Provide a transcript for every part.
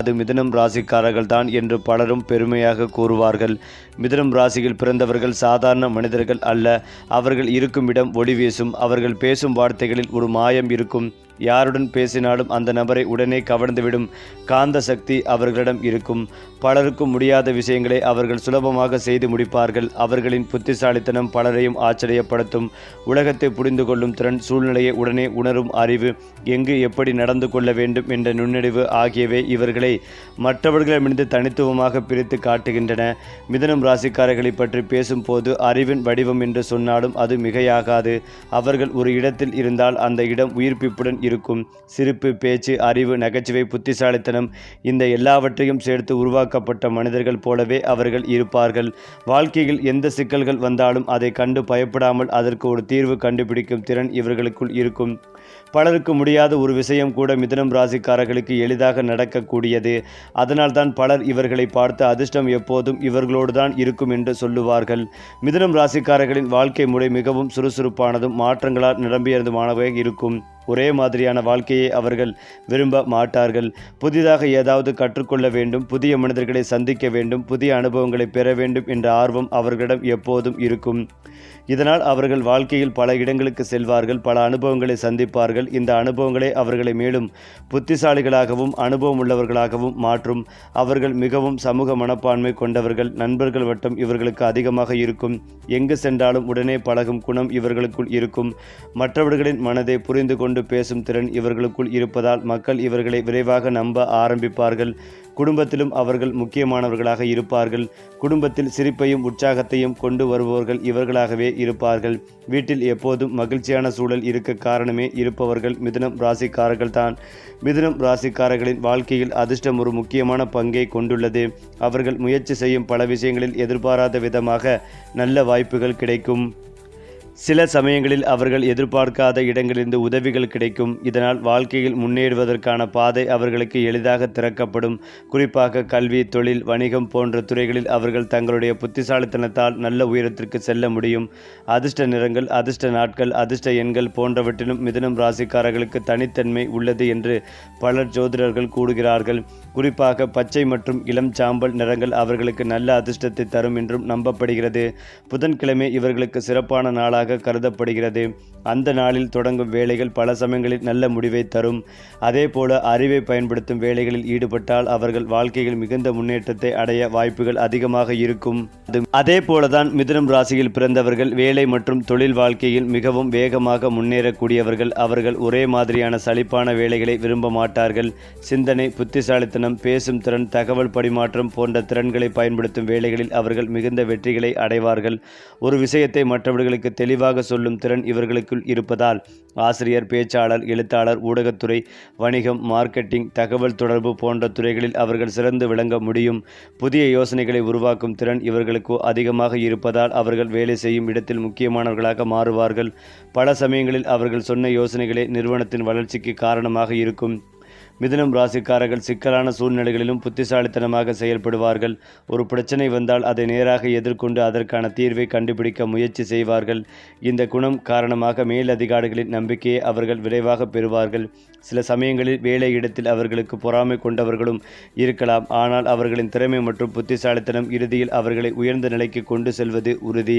அது மிதுனம் ராசிக்காரர்கள் தான் என்று பலரும் பெருமையாக கூறுவார்கள். மிதுனம் ராசியில் பிறந்தவர்கள் சாதாரண மனிதர்கள் அல்ல. அவர்கள் இருக்கும் இடம் ஒளி வீசும். அவர்கள் பேசும் வார்த்தைகளில் ஒரு மாயம் இருக்கும். யாருடன் பேசினாலும் அந்த நபரை உடனே கவர்ந்துவிடும் காந்த சக்தி அவர்களிடம் இருக்கும். பலருக்கும் முடியாத விஷயங்களை அவர்கள் சுலபமாக செய்து முடிப்பார்கள். அவர்களின் புத்திசாலித்தனம் பலரையும் ஆச்சரியப்படுத்தும். உலகத்தை புரிந்து கொள்ளும் திறன், சூழ்நிலையை உடனே உணரும் அறிவு, எங்கு எப்படி நடந்து கொள்ள வேண்டும் என்ற நுண்ணறிவு ஆகியவை இவர்களை மற்றவர்களிடமிருந்து தனித்துவமாக பிரித்து காட்டுகின்றன. மிதுனம் ராசிக்காரர்களை பற்றி பேசும்போது அறிவின் வடிவம் என்று சொன்னாலும் அது மிகையாகாது. அவர்கள் ஒரு இடத்தில் இருந்தால் அந்த இடம் உயிர்ப்பிப்புடன் இருக்கும். சிரிப்பு, பேச்சு, அறிவு, நகைச்சுவை, புத்திசாலித்தனம், இந்த எல்லாவற்றையும் சேர்த்து உருவாக்கப்பட்ட மனிதர்கள் போலவே அவர்கள் இருப்பார்கள். வாழ்க்கையில் எந்த சிக்கல்கள் வந்தாலும் அதை கண்டு பயப்படாமல் அதற்கு ஒரு தீர்வு கண்டுபிடிக்கும் திறன் இவர்களுக்குள் இருக்கும். பலருக்கு முடியாத ஒரு விஷயம் கூட மிதுனம் ராசிக்காரர்களுக்கு எளிதாக நடக்கக்கூடியது. அதனால்தான் பலர் இவர்களை பார்த்து அதிர்ஷ்டம் எப்போதும் இவர்களோடு தான் இருக்கும் என்று சொல்லுவார்கள். மிதுனம் ராசிக்காரர்களின் வாழ்க்கை முறை மிகவும் சுறுசுறுப்பானதும் மாற்றங்களால் நிரம்பியதுமானவே இருக்கும். ஒரே மாதிரியான வாழ்க்கையை அவர்கள் விரும்ப மாட்டார்கள். புதிதாக ஏதாவது கற்றுக்கொள்ள வேண்டும், புதிய மனிதர்களை சந்திக்க வேண்டும், புதிய அனுபவங்களை பெற வேண்டும் என்ற ஆர்வம் அவர்களிடம் எப்போதும் இருக்கும். இதனால் அவர்கள் வாழ்க்கையில் பல இடங்களுக்கு செல்வார்கள், பல அனுபவங்களை சந்திப்பார்கள். இந்த அனுபவங்களே அவர்களை மேலும் புத்திசாலிகளாகவும் அனுபவம் உள்ளவர்களாகவும் மாற்றும். அவர்கள் மிகவும் சமூக மனப்பான்மை கொண்டவர்கள். நண்பர்கள் வட்டம் இவர்களுக்கு அதிகமாக இருக்கும். எங்கு சென்றாலும் உடனே பழகும் குணம் இவர்களுக்குள் இருக்கும். மற்றவர்களின் மனதை புரிந்து கொண்டு பேசும் திறன் இவர்களுக்குள் இருப்பதால் மக்கள் இவர்களை விரைவாக நம்ப ஆரம்பிப்பார்கள். குடும்பத்திலும் அவர்கள் முக்கியமானவர்களாக இருப்பார்கள். குடும்பத்தில் சிரிப்பையும் உற்சாகத்தையும் கொண்டு வருபவர்கள் இவர்களாகவே இருப்பார்கள். வீட்டில் எப்போதும் மகிழ்ச்சியான சூழல் இருக்க காரணமே இருப்பவர்கள் மிதுனம் ராசிக்காரர்கள் தான். மிதுனம் ராசிக்காரர்களின் வாழ்க்கையில் அதிர்ஷ்டம் ஒரு முக்கியமான பங்கை கொண்டுள்ளது. அவர்கள் முயற்சி செய்யும் பல விஷயங்களில் எதிர்பாராத விதமாக நல்ல வாய்ப்புகள் கிடைக்கும். சில சமயங்களில் அவர்கள் எதிர்பார்க்காத இடங்களிலிருந்து உதவிகள் கிடைக்கும். இதனால் வாழ்க்கையில் முன்னேறுவதற்கான பாதை அவர்களுக்கு எளிதாக திறக்கப்படும். குறிப்பாக கல்வி, தொழில், வணிகம் போன்ற துறைகளில் அவர்கள் தங்களுடைய புத்திசாலித்தனத்தால் நல்ல உயரத்திற்கு செல்ல முடியும். அதிர்ஷ்ட நிறங்கள், அதிர்ஷ்ட நாட்கள், அதிர்ஷ்ட எண்கள் போன்றவற்றிலும் மிதுனம் ராசிக்காரர்களுக்கு தனித்தன்மை உள்ளது என்று பலர் ஜோதிடர்கள் கூறுகிறார்கள். குறிப்பாக பச்சை மற்றும் இளம் சாம்பல் நிறங்கள் அவர்களுக்கு நல்ல அதிர்ஷ்டத்தை தரும் என்றும் நம்பப்படுகிறது. புதன்கிழமை இவர்களுக்கு சிறப்பான நாளாக கருதப்படுகிறது. அந்த நாளில் தொடங்கும் வேலைகள் பல சமயங்களில் நல்ல முடிவை தரும். அதே போல அறிவை பயன்படுத்தும் வேலைகளில் ஈடுபட்டால் அவர்கள் வாழ்க்கையில் மிகுந்த முன்னேற்றத்தை அடைய வாய்ப்புகள் அதிகமாக இருக்கும். அதே போலதான் மிதுனம் ராசியில் பிறந்தவர்கள் வேலை மற்றும் தொழில் வாழ்க்கையில் மிகவும் வேகமாக முன்னேறக்கூடியவர்கள். அவர்கள் ஒரே மாதிரியான சலிப்பான வேலைகளை விரும்ப மாட்டார்கள். சிந்தனை, புத்திசாலித்தனம், பேசும் திறன், தகவல் பரிமாற்றம் போன்ற திறன்களை பயன்படுத்தும் வேலைகளில் அவர்கள் மிகுந்த வெற்றிகளை அடைவார்கள். ஒரு விஷயத்தை மற்றவர்களுக்கு தெளிவாக சொல்லும் திறன் இவர்களுக்குள் இருப்பதால் ஆசிரியர், பேச்சாளர், எழுத்தாளர், ஊடகத்துறை, வணிகம், மார்க்கெட்டிங், தகவல் தொடர்பு போன்ற துறைகளில் அவர்கள் சிறந்து விளங்க முடியும். புதிய யோசனைகளை உருவாக்கும் திறன் இவர்களுக்கு அதிகமாக இருப்பதால் அவர்கள் வேலை செய்யும் இடத்தில் முக்கியமானவர்களாக மாறுவார்கள். பல சமயங்களில் அவர்கள் சொன்ன யோசனைகளே நிறுவனத்தின் வளர்ச்சிக்கு காரணமாக இருக்கும். மிதுனம் ராசிக்காரர்கள் சிக்கலான சூழ்நிலைகளிலும் புத்திசாலித்தனமாக செயல்படுவார்கள். ஒரு பிரச்சனை வந்தால் அதை நேராக எதிர்கொண்டு அதற்கான தீர்வை கண்டுபிடிக்க முயற்சி செய்வார்கள். இந்த குணம் காரணமாக மேலதிகாரிகளின் நம்பிக்கையை அவர்கள் விரைவாக பெறுவார்கள். சில சமயங்களில் வேலை இடத்தில் அவர்களுக்கு பொறாமை கொண்டவர்களும் இருக்கலாம். ஆனால் அவர்களின் திறமை மற்றும் புத்திசாலித்தனம் இறுதியில் அவர்களை உயர்ந்த நிலைக்கு கொண்டு செல்வது உறுதி.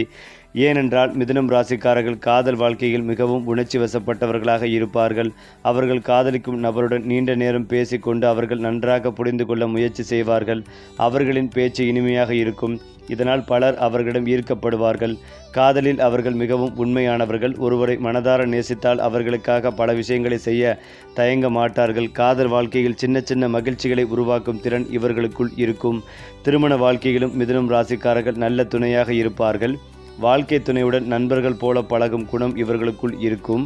ஏனென்றால் மிதுனம் ராசிக்காரர்கள் காதல் வாழ்க்கையில் மிகவும் உணர்ச்சி வசப்பட்டவர்களாக இருப்பார்கள். அவர்கள் காதலிக்கும் நபருடன் நீண்ட நேரம் பேசிக்கொண்டு அவர்கள் நன்றாக புரிந்து கொள்ள முயற்சி செய்வார்கள். அவர்களின் பேச்சு இனிமையாக இருக்கும். இதனால் பலர் அவர்களிடம் ஈர்க்கப்படுவார்கள். காதலில் அவர்கள் மிகவும் உண்மையானவர்கள். ஒருவரை மனதார நேசித்தால் அவர்களுக்காக பல விஷயங்களை செய்ய தயங்க மாட்டார்கள். காதல் வாழ்க்கையில் சின்ன சின்ன மகிழ்ச்சிகளை உருவாக்கும் திறன் இவர்களுக்குள் இருக்கும். திருமண வாழ்க்கையிலும் மிதுனம் ராசிக்காரர்கள் நல்ல துணையாக இருப்பார்கள். வாழ்க்கை துணையுடன் நண்பர்கள் போல பழகும் குணம் இவர்களுக்குள் இருக்கும்.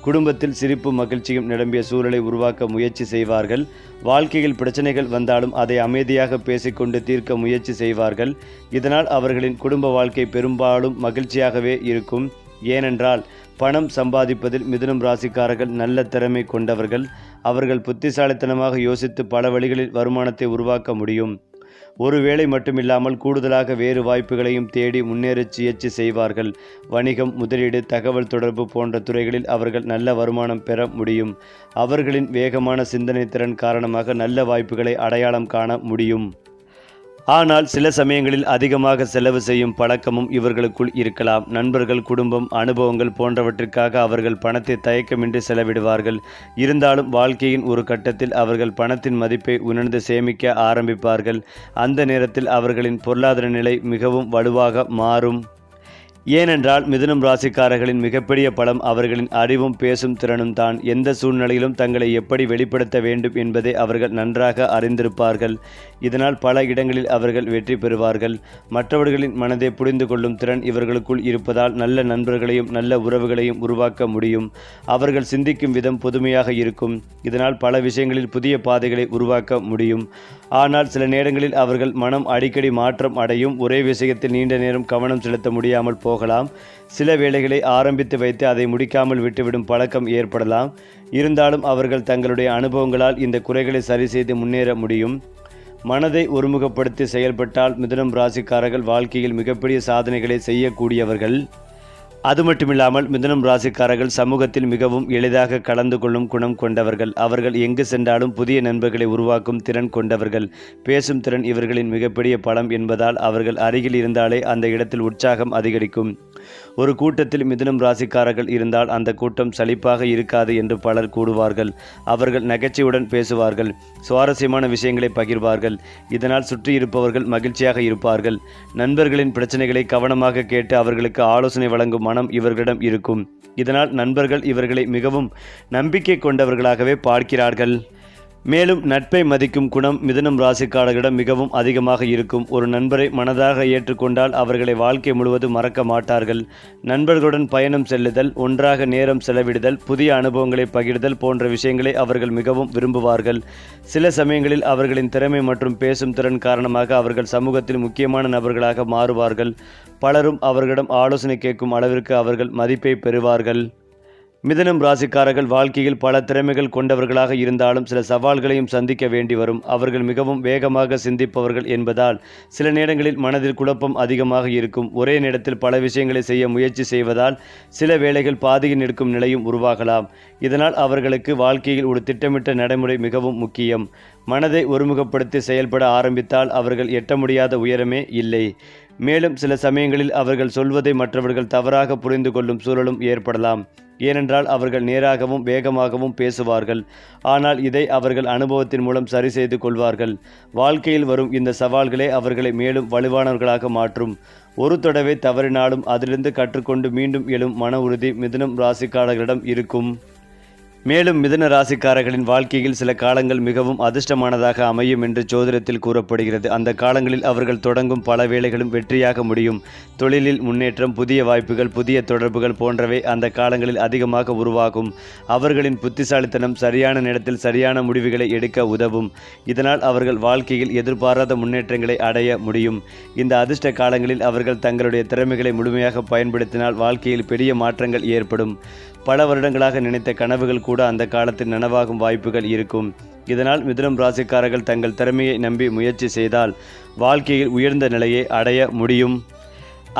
குடும்பத்தில் சிரிப்பு, மகிழ்ச்சியும் நிரம்பிய சூழலை உருவாக்க முயற்சி செய்வார்கள். வாழ்க்கையில் பிரச்சனைகள் வந்தாலும் அதை அமைதியாக பேசிக்கொண்டு தீர்க்க முயற்சி செய்வார்கள். இதனால் அவர்களின் குடும்ப வாழ்க்கை பெரும்பாலும் மகிழ்ச்சியாகவே இருக்கும். ஏனென்றால் பணம் சம்பாதிப்பதில் மிதுனம் ராசிக்காரர்கள் நல்ல திறமை கொண்டவர்கள். அவர்கள் புத்திசாலித்தனமாக யோசித்து பல வழிகளில் வருமானத்தை உருவாக்க முடியும். ஒருவேளை மட்டுமில்லாமல் கூடுதலாக வேறு வாய்ப்புகளையும் தேடி முன்னேற முயற்சி செய்வார்கள். வணிகம், முதலீடு, தகவல் தொடர்பு போன்ற துறைகளில் அவர்கள் நல்ல வருமானம் பெற முடியும். அவர்களின் வேகமான சிந்தனை திறன் காரணமாக நல்ல வாய்ப்புகளை அடையாளம் காண முடியும். ஆனால் சில சமயங்களில் அதிகமாக செலவு செய்யும் பழக்கமும் இவர்களுக்குள் இருக்கலாம். நண்பர்கள், குடும்பம், அனுபவங்கள் போன்றவற்றிற்காக அவர்கள் பணத்தை தயக்கமின்றி செலவிடுவார்கள். இருந்தாலும் வாழ்க்கையின் ஒரு கட்டத்தில் அவர்கள் பணத்தின் மதிப்பை உணர்ந்து சேமிக்க ஆரம்பிப்பார்கள். அந்த நேரத்தில் அவர்களின் பொருளாதார நிலை மிகவும் வலுவாக மாறும். ஏனென்றால் மிதுனம் ராசிக்காரர்களின் மிகப்பெரிய பலம் அவர்களின் அறிவும் பேசும் திறனும் தான். எந்த சூழ்நிலையிலும் தங்களை எப்படி வெளிப்படுத்த வேண்டும் என்பதை அவர்கள் நன்றாக அறிந்திருப்பார்கள். இதனால் பல இடங்களில் அவர்கள் வெற்றி பெறுவார்கள். மற்றவர்களின் மனதை புரிந்து கொள்ளும் திறன் இவர்களுக்குள் இருப்பதால் நல்ல நண்பர்களையும் நல்ல உறவுகளையும் உருவாக்க முடியும். அவர்கள் சிந்திக்கும் விதம் புதுமையாக இருக்கும். இதனால் பல விஷயங்களில் புதிய பாதைகளை உருவாக்க முடியும். ஆனால் சில நேரங்களில் அவர்கள் மனம் அடிக்கடி மாற்றம் அடையும். ஒரே விஷயத்தில் நீண்ட நேரம் கவனம் செலுத்த முடியாமல் போகலாம். சில வேளைகளை ஆரம்பித்து வைத்து அதை முடிக்காமல் விட்டுவிடும் பழக்கம் ஏற்படலாம். இருந்தாலும் அவர்கள் தங்களுடைய அனுபவங்களால் இந்த குறைகளை சரி செய்து முன்னேற முடியும். மனதை ஒருமுகப்படுத்தி செயல்பட்டால் மிதுனம் ராசிக்காரர்கள் வாழ்க்கையில் மிகப்பெரிய சாதனைகளை செய்யக்கூடியவர்கள். அது மட்டுமில்லாமல் மிதுனம் ராசிக்காரர்கள் சமூகத்தில் மிகவும் எளிதாக கலந்து கொள்ளும் குணம் கொண்டவர்கள். அவர்கள் எங்கு சென்றாலும் புதிய நண்பர்களை உருவாக்கும் திறன் கொண்டவர்கள். பேசும் திறன் இவர்களின் மிகப்பெரிய பலம் என்பதால் அவர்கள் அருகில் இருந்தாலே அந்த இடத்தில் உற்சாகம் அதிகரிக்கும். ஒரு கூட்டத்தில் மிதுனம் ராசிக்காரர்கள் இருந்தால் அந்த கூட்டம் சலிப்பாக இருக்காது என்று பலர் கூறுவார்கள். அவர்கள் நகைச்சுவையுடன் பேசுவார்கள், சுவாரஸ்யமான விஷயங்களை பகிர்வார்கள். இதனால் சுற்றி இருப்பவர்கள் மகிழ்ச்சியாக இருப்பார்கள். நண்பர்களின் பிரச்சனைகளை கவனமாக கேட்டு அவர்களுக்கு ஆலோசனை வழங்கும் மனம் இவர்களிடம் இருக்கும். இதனால் நண்பர்கள் இவர்களை மிகவும் நம்பிக்கை கொண்டவர்களாகவே பார்க்கிறார்கள். மேலும் நட்பை மதிக்கும் குணம் மிதுனம் ராசிக்காரர்களிடம் மிகவும் அதிகமாக இருக்கும். ஒரு நண்பரை மனதாக ஏற்றுக்கொண்டால் அவர்களை வாழ்க்கை முழுவதும் மறக்க மாட்டார்கள். நண்பர்களுடன் பயணம் செல்லுதல், ஒன்றாக நேரம் செலவிடுதல், புதிய அனுபவங்களை பகிர்தல் போன்ற விஷயங்களை அவர்கள் மிகவும் விரும்புவார்கள். சில சமயங்களில் அவர்களின் திறமை மற்றும் பேசும் திறன் காரணமாக அவர்கள் சமூகத்தில் முக்கியமான நபர்களாக மாறுவார்கள். பலரும் அவர்களிடம் ஆலோசனை கேட்கும் அளவிற்கு அவர்கள் மதிப்பை பெறுவார்கள். மிதுனம் ராசிக்காரர்கள் வாழ்க்கையில் பல திறமைகள் கொண்டவர்களாக இருந்தாலும் சில சவால்களையும் சந்திக்க வேண்டி வரும். அவர்கள் மிகவும் வேகமாக சிந்திப்பவர்கள் என்பதால் சில நேரங்களில் மனதில் குழப்பம் அதிகமாக இருக்கும். ஒரே நேரத்தில் பல விஷயங்களை செய்ய முயற்சி செய்வதால் சில வேளைகள் பாதியில் நிற்கும் நிலையும் உருவாகலாம். இதனால் அவர்களுக்கு வாழ்க்கையில் ஒரு திட்டமிட்ட நடைமுறை மிகவும் முக்கியம். மனதை ஒருமுகப்படுத்தி செயல்பட ஆரம்பித்தால் அவர்கள் எட்ட முடியாத உயரமே இல்லை. மேலும் சில சமயங்களில் அவர்கள் சொல்வதை மற்றவர்கள் தவறாக புரிந்து கொள்ளும் சூழலும் ஏற்படலாம். ஏனென்றால் அவர்கள் நேராகவும் வேகமாகவும் பேசுவார்கள். ஆனால் இதை அவர்கள் அனுபவத்தின் மூலம் சரி செய்து கொள்வார்கள். வாழ்க்கையில் வரும் இந்த சவால்களே அவர்களை மேலும் வலுவானவர்களாக மாற்றும். ஒரு தடவை தவறினாலும் அதிலிருந்து கற்றுக்கொண்டு மீண்டும் எழும் மன உறுதி மிதுனம் ராசிக்காரர்களிடம் இருக்கும். மேலும் மிதுன ராசிக்காரர்களின் வாழ்க்கையில் சில காலங்கள் மிகவும் அதிர்ஷ்டமானதாக அமையும் என்று ஜோதிடத்தில் கூறப்படுகிறது. அந்த காலங்களில் அவர்கள் தொடங்கும் பல வேலைகளும் வெற்றியாக முடியும். தொழிலில் முன்னேற்றம், புதிய வாய்ப்புகள், புதிய தொடர்புகள் போன்றவை அந்த காலங்களில் அதிகமாக உருவாகும். அவர்களின் புத்திசாலித்தனம் சரியான நேரத்தில் சரியான முடிவுகளை எடுக்க உதவும். இதனால் அவர்கள் வாழ்க்கையில் எதிர்பாராத முன்னேற்றங்களை அடைய முடியும். இந்த அதிர்ஷ்ட காலங்களில் அவர்கள் தங்களுடைய திறமைகளை முழுமையாக பயன்படுத்தினால் வாழ்க்கையில் பெரிய மாற்றங்கள் ஏற்படும். பல வருடங்களாக நினைத்த கனவுகள் கூட அந்த காலத்தில் நனவாகும் வாய்ப்புகள் இருக்கும். இதனால் மிதுனம் ராசிக்காரர்கள் தங்கள் திறமையை நம்பி முயற்சி செய்தால் வாழ்க்கையில் உயர்ந்த நிலையை அடைய முடியும்.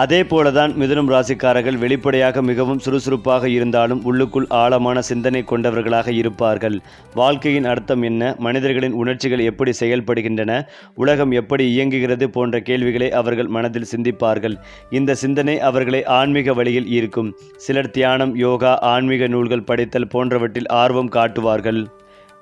அதே போலதான் மிதுனம் ராசிக்காரர்கள் வெளிப்படையாக மிகவும் சுறுசுறுப்பாக இருந்தாலும் உள்ளுக்குள் ஆழமான சிந்தனை கொண்டவர்களாக இருப்பார்கள். வாழ்க்கையின் அர்த்தம் என்ன, மனிதர்களின் உணர்ச்சிகள் எப்படி செயல்படுகின்றன, உலகம் எப்படி இயங்குகிறது போன்ற கேள்விகளை அவர்கள் மனதில் சிந்திப்பார்கள். இந்த சிந்தனை அவர்களை ஆன்மீக வழியில் ஈர்க்கும். சிலர் தியானம், யோகா, ஆன்மீக நூல்கள் படித்தல் போன்றவற்றில் ஆர்வம் காட்டுவார்கள்.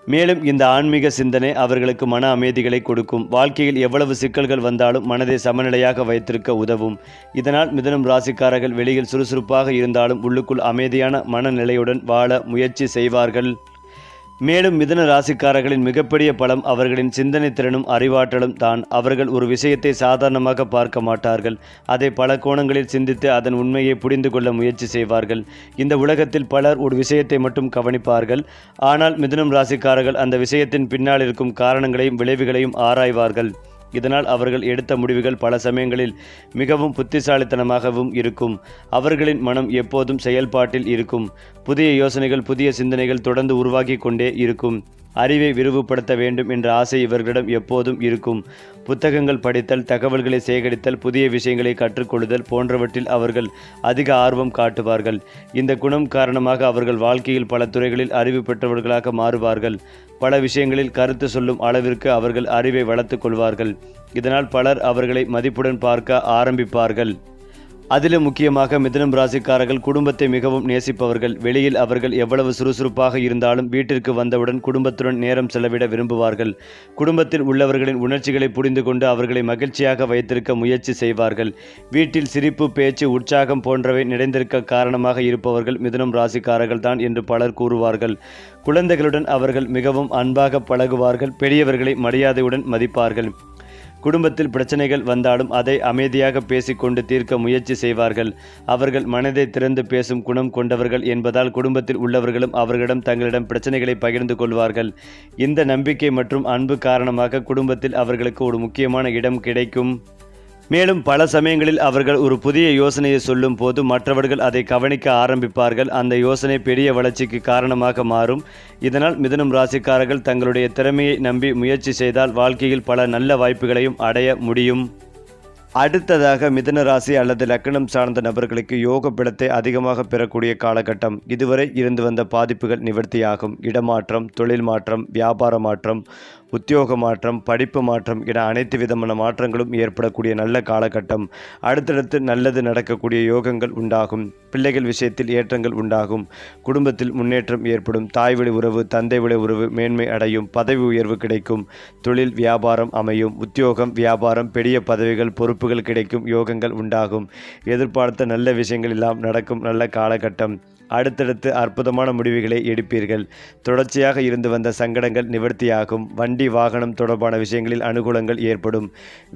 மேலும் இந்த ஆன்மீக சிந்தனை அவர்களுக்கு மன அமைதிகளை கொடுக்கும். வாழ்க்கையில் எவ்வளவு சிக்கல்கள் வந்தாலும் மனதை சமநிலையாக வைத்திருக்க உதவும். இதனால் மிதுனம் ராசிக்காரர்கள் வெளியில் சுறுசுறுப்பாக இருந்தாலும் உள்ளுக்குள் அமைதியான மனநிலையுடன் வாழ முயற்சி செய்வார்கள். மேலும் மிதுன ராசிக்காரர்களின் மிகப்பெரிய பலம் அவர்களின் சிந்தனை திறனும் அறிவாற்றலும் தான். அவர்கள் ஒரு விஷயத்தை சாதாரணமாக பார்க்க மாட்டார்கள். அதை பல கோணங்களில் சிந்தித்து அதன் உண்மையை புரிந்து கொள்ள முயற்சி செய்வார்கள். இந்த உலகத்தில் பலர் ஒரு விஷயத்தை மட்டும் கவனிப்பார்கள். ஆனால் மிதுனம் ராசிக்காரர்கள் அந்த விஷயத்தின் பின்னால் இருக்கும் காரணங்களையும் விளைவுகளையும் ஆராய்வார்கள். இதனால் அவர்கள் எடுத்த முடிவுகள் பல சமயங்களில் மிகவும் புத்திசாலித்தனமாகவும் இருக்கும். அவர்களின் மனம் எப்போதும் செயல்பாட்டில் இருக்கும். புதிய யோசனைகள், புதிய சிந்தனைகள் தொடர்ந்து உருவாகி கொண்டே இருக்கும். அறிவை விரிவுபடுத்த வேண்டும் என்ற ஆசை இவர்களிடம் எப்போதும் இருக்கும். புத்தகங்கள் படித்தல், தகவல்களை சேகரித்தல், புதிய விஷயங்களை கற்றுக்கொள்ளுதல் போன்றவற்றில் அவர்கள் அதிக ஆர்வம் காட்டுவார்கள். இந்த குணம் காரணமாக அவர்கள் வாழ்க்கையில் பல துறைகளில் அறிவு பெற்றவர்களாக மாறுவார்கள். பல விஷயங்களில் கருத்து சொல்லும் அளவிற்கு அவர்கள் அறிவை வளர்த்துக் கொள்வார்கள். இதனால் பலர் அவர்களை மதிப்புடன் பார்க்க ஆரம்பிப்பார்கள். அதிலும் முக்கியமாக மிதுனம் ராசிக்காரர்கள் குடும்பத்தை மிகவும் நேசிப்பவர்கள். வெளியில் அவர்கள் எவ்வளவு சுறுசுறுப்பாக இருந்தாலும் வீட்டிற்கு வந்தவுடன் குடும்பத்துடன் நேரம் செலவிட விரும்புவார்கள். குடும்பத்தில் உள்ளவர்களின் உணர்ச்சிகளை புரிந்து கொண்டு அவர்களை மகிழ்ச்சியாக வைத்திருக்க முயற்சி செய்வார்கள். வீட்டில் சிரிப்பு, பேச்சு, உற்சாகம் போன்றவை நிறைந்திருக்க காரணமாக இருப்பவர்கள் மிதுனம் ராசிக்காரர்கள் தான் என்று பலர் கூறுவார்கள். குழந்தைகளுடன் அவர்கள் மிகவும் அன்பாக பழகுவார்கள். பெரியவர்களை மரியாதையுடன் மதிப்பார்கள். குடும்பத்தில் பிரச்சனைகள் வந்தாலும் அதை அமைதியாக பேசிக்கொண்டு தீர்க்க முயற்சி செய்வார்கள். அவர்கள் மனதை திறந்து பேசும் குணம் கொண்டவர்கள் என்பதால் குடும்பத்தில் உள்ளவர்களும் அவர்களிடம் தங்களிடம் பிரச்சனைகளை பகிர்ந்து கொள்வார்கள். இந்த நம்பிக்கை மற்றும் அன்பு காரணமாக குடும்பத்தில் அவர்களுக்கு ஒரு முக்கியமான இடம் கிடைக்கும். மேலும் பல சமயங்களில் அவர்கள் ஒரு புதிய யோசனையை சொல்லும் போது மற்றவர்கள் அதை கவனிக்க ஆரம்பிப்பார்கள். அந்த யோசனை பெரிய வளர்ச்சிக்கு காரணமாக மாறும். இதனால் மிதுனம் ராசிக்காரர்கள் தங்களுடைய திறமையை நம்பி முயற்சி செய்தால் வாழ்க்கையில் பல நல்ல வாய்ப்புகளையும் அடைய முடியும். அடுத்ததாக மிதுன ராசி அல்லது லக்னம் சார்ந்த நபர்களுக்கு யோக பலத்தை அதிகமாக பெறக்கூடிய காலகட்டம். இதுவரை இருந்து வந்த பாதிப்புகள் நிவர்த்தியாகும். இடமாற்றம், தொழில் மாற்றம், வியாபார மாற்றம், உத்தியோக மாற்றம், படிப்பு மாற்றம் என அனைத்து விதமான மாற்றங்களும் ஏற்படக்கூடிய நல்ல காலகட்டம். அடுத்தடுத்து நல்லது நடக்கக்கூடிய யோகங்கள் உண்டாகும். பிள்ளைகள் விஷயத்தில் ஏற்றங்கள் உண்டாகும். குடும்பத்தில் முன்னேற்றம் ஏற்படும். தாய் வழி உறவு, தந்தை வழி உறவு மேன்மை அடையும். பதவி உயர்வு கிடைக்கும். தொழில் வியாபாரம் அமையும். உத்தியோகம், வியாபாரம், பெரிய பதவிகள், பொறுப்புகள் கிடைக்கும். யோகங்கள் உண்டாகும். எதிர்பார்த்த நல்ல விஷயங்கள் எல்லாம் நடக்கும் நல்ல காலகட்டம். அடுத்தடுத்து அற்புதமான முடிவுகளை எடுப்பீர்கள். தொடர்ச்சியாக இருந்து வந்த சங்கடங்கள் நிவர்த்தியாகும். வண்டி வாகனம் தொடர்பான விஷயங்களில் அனுகூலங்கள் ஏற்படும்.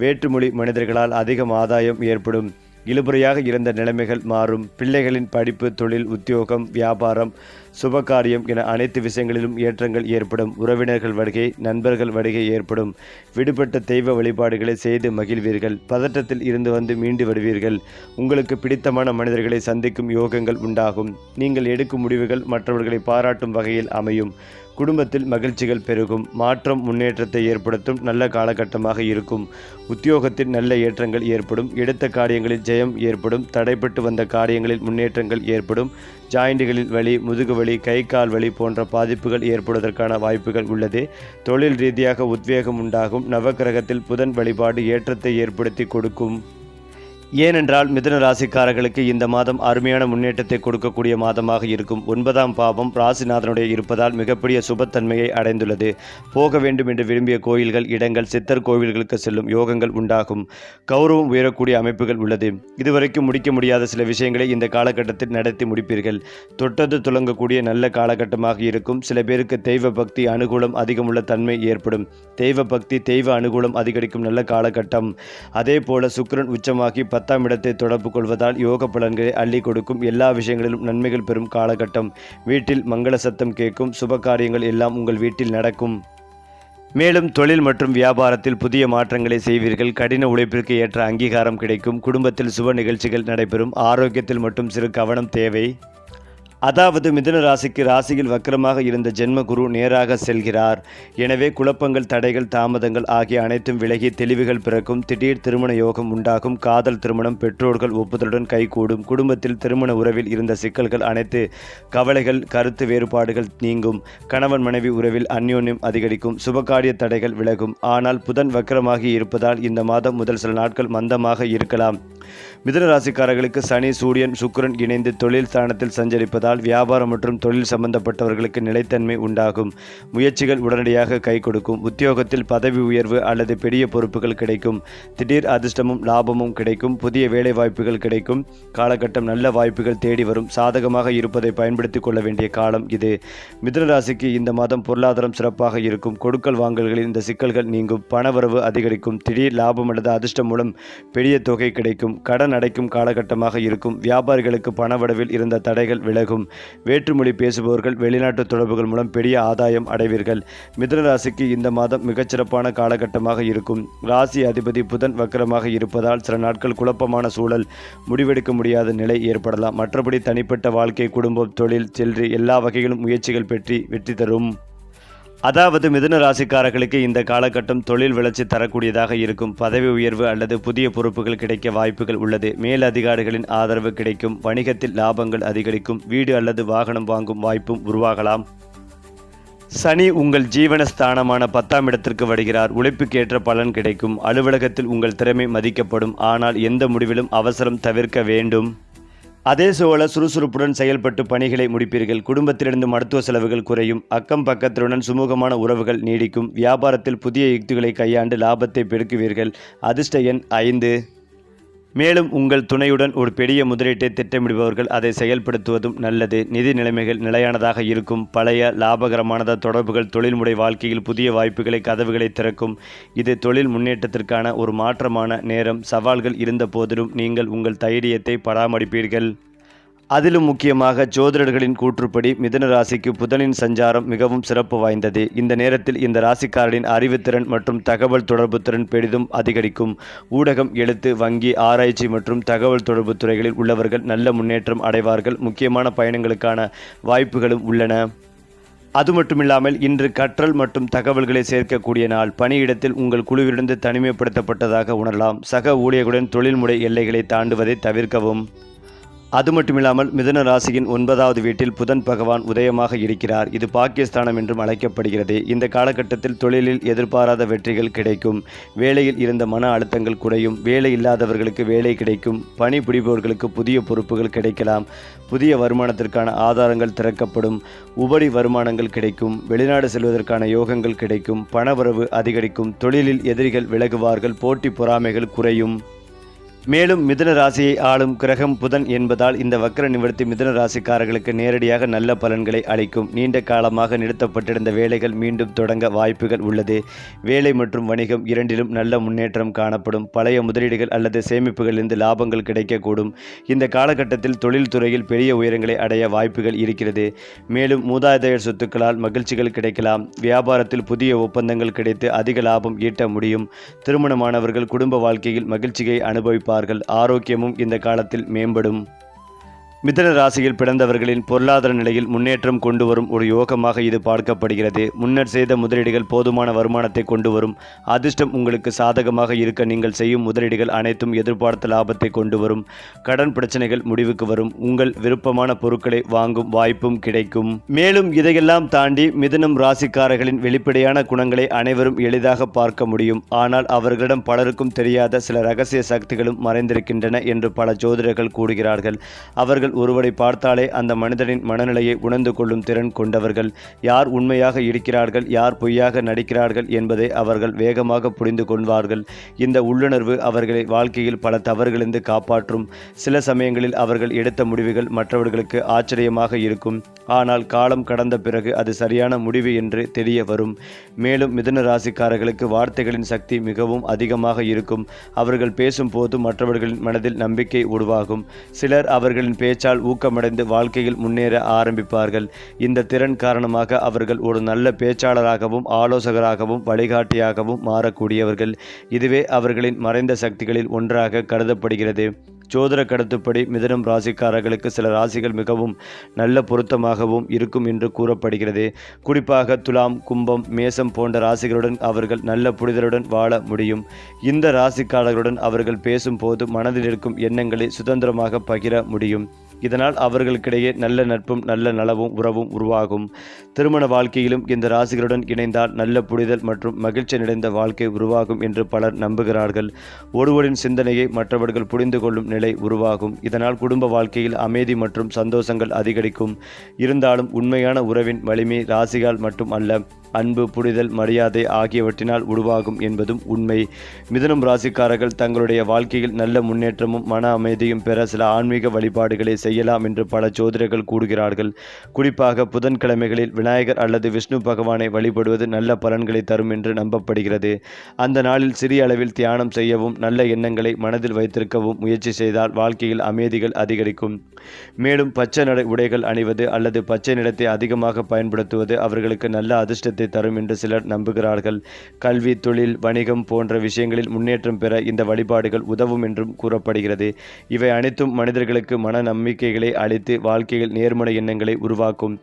வேற்றுமொழி மனிதர்களால் அதிகம் ஆதாயம் ஏற்படும். இழுபறையாக இருந்த நிலைமைகள் மாறும். பிள்ளைகளின் படிப்பு, தொழில், உத்தியோகம், வியாபாரம், சுபகாரியம் என அனைத்து விஷயங்களிலும் ஏற்றங்கள் ஏற்படும். உறவினர்கள் வருகை, நண்பர்கள் வருகை ஏற்படும். விடுபட்ட தெய்வ வழிபாடுகளை செய்து மகிழ்வீர்கள். பதற்றத்தில் இருந்து வந்து மீண்டு வருவீர்கள். உங்களுக்கு பிடித்தமான மனிதர்களை சந்திக்கும் யோகங்கள் உண்டாகும். நீங்கள் எடுக்கும் முடிவுகள் மற்றவர்களை பாராட்டும் வகையில் அமையும். குடும்பத்தில் மகிழ்ச்சிகள் பெருகும். மாற்றம் முன்னேற்றத்தை ஏற்படுத்தும் நல்ல காலகட்டமாக இருக்கும். உத்தியோகத்தில் நல்ல ஏற்றங்கள் ஏற்படும். எடுத்த காரியங்களில் ஜெயம் ஏற்படும். தடைப்பட்டு வந்த காரியங்களில் முன்னேற்றங்கள் ஏற்படும். ஜாயிண்டுகளில் வலி, முதுகு வலி, கை கால் வலி போன்ற பாதிப்புகள் ஏற்படுவதற்கான வாய்ப்புகள் உள்ளது. தொழில் ரீதியாக உத்வேகம் உண்டாகும். நவக்கிரகத்தில் புதன் வழிபாடு ஏற்றத்தை ஏற்படுத்தி கொடுக்கும். ஏனென்றால் மிதுன ராசிக்காரர்களுக்கு இந்த மாதம் அருமையான முன்னேற்றத்தை கொடுக்கக்கூடிய மாதமாக இருக்கும். 9ஆம் பாவம் ராசிநாதனுடைய இருப்பதால் மிகப்பெரிய சுபத்தன்மையை அடைந்துள்ளது. போக வேண்டும் என்று விரும்பிய கோயில்கள், இடங்கள், சித்தர் கோவில்களுக்கு செல்லும் யோகங்கள் உண்டாகும். கௌரவம் உயரக்கூடிய அமைப்புகள் உள்ளது. இதுவரைக்கும் முடிக்க முடியாத சில விஷயங்களை இந்த காலகட்டத்தில் நடத்தி முடிப்பீர்கள். தொட்டது துலங்கக்கூடிய நல்ல காலகட்டமாக இருக்கும். சில பேருக்கு தெய்வ பக்தி அனுகூலம் அதிகமுள்ள தன்மை ஏற்படும். தெய்வ பக்தி, தெய்வ அனுகூலம் அதிகரிக்கும் நல்ல காலகட்டம். அதே போல சுக்கிரன் உச்சமாகி 10ஆம் இடத்தை தொடர்பு கொள்வதால் யோக பலன்களை அள்ளி கொடுக்கும். எல்லா விஷயங்களிலும் நன்மைகள் பெறும் காலகட்டம். வீட்டில் மங்கள சத்தம் கேட்கும். சுப காரியங்கள் எல்லாம் உங்கள் வீட்டில் நடக்கும். மேலும் தொழில் மற்றும் வியாபாரத்தில் புதிய மாற்றங்களை செய்வீர்கள். கடின உழைப்பிற்கு ஏற்ற அங்கீகாரம் கிடைக்கும். குடும்பத்தில் சுப நிகழ்ச்சிகள் நடைபெறும். ஆரோக்கியத்தில் மட்டும் சிறு கவனம் தேவை. அதாவது மிதுன ராசிக்கு ராசியில் வக்கரமாக இருந்த ஜென்ம குரு நேராக செல்கிறார். எனவே குழப்பங்கள், தடைகள், தாமதங்கள் ஆகிய அனைத்தும் விலகி தெளிவுகள் பிறக்கும். திடீர் திருமண யோகம் உண்டாகும். காதல் திருமணம் பெற்றோர்கள் ஒப்புதலுடன் கைகூடும். குடும்பத்தில் திருமண உறவில் இருந்த சிக்கல்கள், அனைத்து கவலைகள், கருத்து வேறுபாடுகள் நீங்கும். கணவன் மனைவி உறவில் அந்யோன்யம் அதிகரிக்கும். சுபகாரிய தடைகள் விலகும். ஆனால் புதன் வக்கரமாகி இருப்பதால் இந்த மாதம் முதல் சில நாட்கள் மந்தமாக இருக்கலாம். மிதுன ராசிக்காரர்களுக்கு சனி, சூரியன், சுக்கிரன் இணைந்து தொழில் ஸ்தானத்தில் சஞ்சரிப்பதால் வியாபாரம் மற்றும் தொழில் சம்பந்தப்பட்டவர்களுக்கு நிலைத்தன்மை உண்டாகும். முயற்சிகள் உடனடியாக கை கொடுக்கும். உத்தியோகத்தில் பதவி உயர்வு அல்லது பெரிய பொறுப்புகள் கிடைக்கும். திடீர் அதிர்ஷ்டமும் லாபமும் கிடைக்கும். புதிய வேலை வாய்ப்புகள் கிடைக்கும். காலகட்டம் நல்ல வாய்ப்புகள் தேடி வரும். சாதகமாக இருப்பதை பயன்படுத்திக் கொள்ள வேண்டிய காலம் இது. மிதுன ராசிக்கு இந்த மாதம் பொருளாதாரம் சிறப்பாக இருக்கும். கொடுக்கல் வாங்கல்களில் இந்த சிக்கல்கள் நீங்கும். பணவரவு அதிகரிக்கும். திடீர் லாபம் அல்லது அதிர்ஷ்டம் மூலம் பெரிய தொகை கிடைக்கும். கடன் அடைக்கும் காலகட்டமாக இருக்கும். வியாபாரிகளுக்கு பணவரவில் இருந்த தடைகள் விலகும். வேற்றுமொழி பேசுபவர்கள் வெளிநாட்டு தொடர்புகள் மூலம் பெரிய ஆதாயம் அடைவீர்கள். மிதுன ராசிக்கு இந்த மாதம் மிகச்சிறப்பான காலகட்டமாக இருக்கும். ராசி அதிபதி புதன் வக்கரமாக இருப்பதால் சில நாட்கள் குழப்பமான சூழல், முடிவெடுக்க முடியாத நிலை ஏற்படலாம். மற்றபடி தனிப்பட்ட வாழ்க்கை, குடும்பம், தொழில், செல்வி எல்லா வகையிலும் முயற்சிகள் பெற்றி வெற்றி தரும். அதாவது மிதுன ராசிக்காரர்களுக்கு இந்த காலகட்டம் தொழில் வளர்ச்சி தரக்கூடியதாக இருக்கும். பதவி உயர்வு அல்லது புதிய பொறுப்புகள் கிடைக்க வாய்ப்புகள் உள்ளது. மேல் அதிகாரிகளின் ஆதரவு கிடைக்கும். வணிகத்தில் லாபங்கள் அதிகரிக்கும். வீடு அல்லது வாகனம் வாங்கும் வாய்ப்பும் உருவாகலாம். சனி உங்கள் ஜீவனஸ்தானமான 10ஆம் இடத்திற்கு வருகிறார். உழைப்புக்கேற்ற பலன் கிடைக்கும். அலுவலகத்தில் உங்கள் திறமை மதிக்கப்படும். ஆனால் எந்த முடிவிலும் அவசரம் தவிர்க்க வேண்டும். அதே சூழல சுறுசுறுப்புடன் செயல்பட்டு பணிகளை முடிப்பீர்கள். குடும்பத்திலிருந்து மருத்துவ செலவுகள் குறையும். அக்கம் பக்கத்திலுடன் சுமூகமான உறவுகள் நீடிக்கும். வியாபாரத்தில் புதிய யுக்திகளை கையாண்டு லாபத்தை பெருக்குவீர்கள். அதிர்ஷ்ட எண் 5. மேலும் உங்கள் துணையுடன் ஒரு பெரிய முதலீட்டை திட்டமிடுபவர்கள் அதை செயல்படுத்துவதும் நல்லது. நிதி நிலைமைகள் நிலையானதாக இருக்கும். பழைய லாபகரமான தொடர்புகள் தொழில்முறை வாழ்க்கையில் புதிய வாய்ப்புகளை கதவுகளை திறக்கும். இது தொழில் முன்னேற்றத்திற்கான ஒரு மாற்றமான நேரம். சவால்கள் இருந்த போதிலும் நீங்கள் உங்கள் தைரியத்தை பராமரிப்பீர்கள். அதிலும் முக்கியமாக ஜோதிடர்களின் கூற்றுப்படி மிதுன ராசிக்கு புதனின் சஞ்சாரம் மிகவும் சிறப்பு வாய்ந்தது. இந்த நேரத்தில் இந்த ராசிக்காரரின் அறிவுத்திறன் மற்றும் தகவல் தொடர்பு திறன் பெரிதும் அதிகரிக்கும். ஊடகம், எழுத்து, வங்கி, ஆராய்ச்சி மற்றும் தகவல் தொடர்பு துறைகளில் உள்ளவர்கள் நல்ல முன்னேற்றம் அடைவார்கள். முக்கியமான பயணங்களுக்கான வாய்ப்புகளும் உள்ளன. அது மட்டுமில்லாமல் இன்று கற்றல் மற்றும் தகவல்களை சேர்க்கக்கூடிய நாள். பணியிடத்தில் உங்கள் குழுவிலிருந்து தனிமைப்படுத்தப்பட்டதாக உணரலாம். சக ஊழியர்களுடன் தொழில்முறை எல்லைகளை தாண்டுவதை தவிர்க்கவும். அது மட்டுமில்லாமல் மிதுன ராசியின் 9வது வீட்டில் புதன் பகவான் உதயமாக இருக்கிறார். இது பாக்கியஸ்தானம் என்றும் அழைக்கப்படுகிறது. இந்த காலகட்டத்தில் தொழிலில் எதிர்பாராத வெற்றிகள் கிடைக்கும். வேலையில் இருந்த மன அழுத்தங்கள் குறையும். வேலை இல்லாதவர்களுக்கு வேலை கிடைக்கும். பணி புரிபவர்களுக்கு புதிய பொறுப்புகள் கிடைக்கலாம். புதிய வருமானத்திற்கான ஆதாரங்கள் திறக்கப்படும். உபரி வருமானங்கள் கிடைக்கும். வெளிநாடு செல்வதற்கான யோகங்கள் கிடைக்கும். பணவரவு அதிகரிக்கும். தொழிலில் எதிரிகள் விலகுவார்கள். போட்டி பொறாமைகள் குறையும். மேலும் மிதுன ராசியை ஆளும் கிரகம் புதன் என்பதால் இந்த வக்ர நிவர்த்தி மிதுன ராசிக்காரர்களுக்கு நேரடியாக நல்ல பலன்களை அளிக்கும். நீண்ட காலமாக நிறுத்தப்பட்டிருந்த வேலைகள் மீண்டும் தொடங்க வாய்ப்புகள் உள்ளது. வேலை மற்றும் வணிகம் இரண்டிலும் நல்ல முன்னேற்றம் காணப்படும். பழைய முதலீடுகள் அல்லது சேமிப்புகளிலிருந்து லாபங்கள் கிடைக்கக்கூடும். இந்த காலகட்டத்தில் தொழில்துறையில் பெரிய உயரங்களை அடைய வாய்ப்புகள் இருக்கிறது. மேலும் மூதாதையர் சொத்துக்களால் மகிழ்ச்சிகள் கிடைக்கலாம். வியாபாரத்தில் புதிய ஒப்பந்தங்கள் கிடைத்து அதிக லாபம் ஈட்ட முடியும். திருமணமானவர்கள் குடும்ப வாழ்க்கையில் மகிழ்ச்சியை அனுபவிப்பார்கள். ஆரோக்கியமும் இந்த காலத்தில் மேம்படும். மிதுன ராசியில் பிறந்தவர்களின் பொருளாதார நிலையில் முன்னேற்றம் கொண்டு வரும் ஒரு யோகமாக இது பார்க்கப்படுகிறது. முன்னர் செய்த முதலீடுகள் போதுமான வருமானத்தை கொண்டு வரும். அதிர்ஷ்டம் உங்களுக்கு சாதகமாக இருக்க நீங்கள் செய்யும் முதலீடுகள் அனைத்தும் எதிர்பார்த்த லாபத்தை கொண்டு வரும். கடன் பிரச்சனைகள் முடிவுக்கு வரும். உங்கள் விருப்பமான பொருட்களை வாங்கும் வாய்ப்பும் கிடைக்கும். மேலும் இதையெல்லாம் தாண்டி மிதுனம் ராசிக்காரர்களின் வெளிப்படையான குணங்களை அனைவரும் எளிதாக பார்க்க முடியும். ஆனால் அவர்களிடம் பலருக்கும் தெரியாத சில ரகசிய சக்திகளும் மறைந்திருக்கின்றன என்று பல ஜோதிடர்கள் கூறுகிறார்கள். அவர்கள் ஒருவரை பார்த்தாலே அந்த மனிதனின் மனநிலையை உணர்ந்து கொள்ளும் திறன் கொண்டவர்கள். யார் உண்மையாக இருக்கிறார்கள், யார் பொய்யாக நடிக்கிறார்கள் என்பதை அவர்கள் வேகமாக புரிந்து கொள்வார்கள். இந்த உள்ளுணர்வு அவர்களை வாழ்க்கையில் பல தவறுகளிலிருந்து காப்பாற்றும். சில சமயங்களில் அவர்கள் எடுத்த முடிவுகள் மற்றவர்களுக்கு ஆச்சரியமாக இருக்கும். ஆனால் காலம் கடந்த பிறகு அது சரியான முடிவு என்று தெரிய வரும். மேலும் மிதுன ராசிக்காரர்களுக்கு வார்த்தைகளின் சக்தி மிகவும் அதிகமாக இருக்கும். அவர்கள் பேசும்போது மற்றவர்களின் மனதில் நம்பிக்கை உருவாகும். சிலர் அவர்களின் பேச்சால் ஊக்கமடைந்து வாழ்க்கையில் முன்னேற ஆரம்பிப்பார்கள். இந்த திறன் காரணமாக அவர்கள் ஒரு நல்ல பேச்சாளராகவும் ஆலோசகராகவும் வழிகாட்டியாகவும் மாறக்கூடியவர்கள். இதுவே அவர்களின் மறைந்த சக்திகளில் ஒன்றாக கருதப்படுகிறது. ஜோதிட கருத்துப்படி மிதுனம் ராசிக்காரர்களுக்கு சில ராசிகள் மிகவும் நல்ல பொருத்தமாகவும் இருக்கும் என்று கூறப்படுகிறது. குறிப்பாக துலாம், கும்பம், மேசம் போன்ற ராசிகளுடன் அவர்கள் நல்ல புரிதலுடன் வாழ முடியும். இந்த ராசிக்காரர்களுடன் அவர்கள் பேசும்போது மனதில் இருக்கும் எண்ணங்களை சுதந்திரமாக பகிர முடியும். இதனால் அவர்களுக்கிடையே நல்ல நட்பும் நல்ல நலவும் உறவும் உருவாகும். திருமண வாழ்க்கையிலும் இந்த ராசிகளுடன் இணைந்தால் நல்ல புரிதல் மற்றும் மகிழ்ச்சி நிறைந்த வாழ்க்கை உருவாகும் என்று பலர் நம்புகிறார்கள். ஒருவரின் சிந்தனையை மற்றவர்கள் புரிந்து கொள்ளும் நிலை உருவாகும். இதனால் குடும்ப வாழ்க்கையில் அமைதி மற்றும் சந்தோஷங்கள் அதிகரிக்கும். இருந்தாலும் உண்மையான உறவின் வலிமை ராசியால் மட்டும் அல்ல, அன்பு, புரிதல், மரியாதை ஆகியவற்றினால் உருவாகும் என்பதும் உண்மை. மிதுனம் ராசிக்காரர்கள் தங்களுடைய வாழ்க்கையில் நல்ல முன்னேற்றமும் மன அமைதியும் பெற சில ஆன்மீக வழிபாடுகளை செய்யலாம் என்று பல ஜோதிடர்கள் கூறுகிறார்கள். குறிப்பாக புதன்கிழமைகளில் விநாயகர் அல்லது விஷ்ணு பகவானை வழிபடுவது நல்ல பலன்களை தரும் என்று நம்பப்படுகிறது. அந்த நாளில் சிறிய அளவில் தியானம் செய்யவும் நல்ல எண்ணங்களை மனதில் வைத்திருக்கவும் முயற்சி செய்தால் வாழ்க்கையில் அமைதிகள் அதிகரிக்கும். மேலும் பச்சை நிற உடைகள் அணிவது அல்லது பச்சை நிறத்தை அதிகமாக பயன்படுத்துவது அவர்களுக்கு நல்ல அதிர்ஷ்டத்தை தரும் என்று சிலர் நம்புகிறார்கள். கல்வி, தொழில், வணிகம் போன்ற விஷயங்களில் முன்னேற்றம் பெற இந்த வழிபாடுகள் உதவும் என்றும் கூறப்படுகிறது. இவை அனைத்தும் மனிதர்களுக்கு மன நம்பிக்கைகளை அளித்து வாழ்க்கையில் நேர்மறை எண்ணங்களை உருவாக்கும்.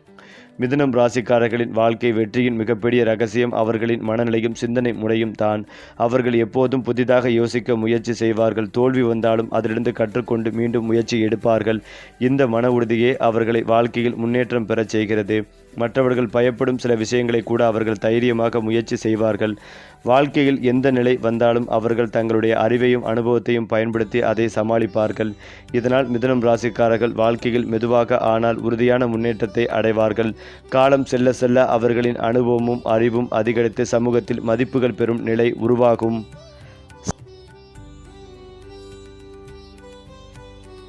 மிதுனம் ராசிக்காரர்களின் வாழ்க்கை வெற்றியின் மிகப்பெரிய ரகசியம் அவர்களின் மனநிலையும் சிந்தனை முறையும் தான். அவர்கள் எப்போதும் புதிதாக யோசிக்க முயற்சி செய்வார்கள். தோல்வி வந்தாலும் அதிலிருந்து கற்றுக்கொண்டு மீண்டும் முயற்சி எடுப்பார்கள். இந்த மன உறுதியே அவர்களை வாழ்க்கையில் முன்னேற்றம் பெறச் செய்கிறது. மற்றவர்கள் பயப்படும் சில விஷயங்களை கூட அவர்கள் தைரியமாக முயற்சி செய்வார்கள். வாழ்க்கையில் எந்த நிலை வந்தாலும் அவர்கள் தங்களுடைய அறிவையும் அனுபவத்தையும் பயன்படுத்தி அதை சமாளிப்பார்கள். இதனால் மிதுனம் ராசிக்காரர்கள் வாழ்க்கையில் மெதுவாக ஆனால் உறுதியான முன்னேற்றத்தை அடைவார்கள். காலம் செல்ல செல்ல அவர்களின் அனுபவமும் அறிவும் அதிகரித்து சமூகத்தில் மதிப்புகள் பெறும் நிலை உருவாகும்.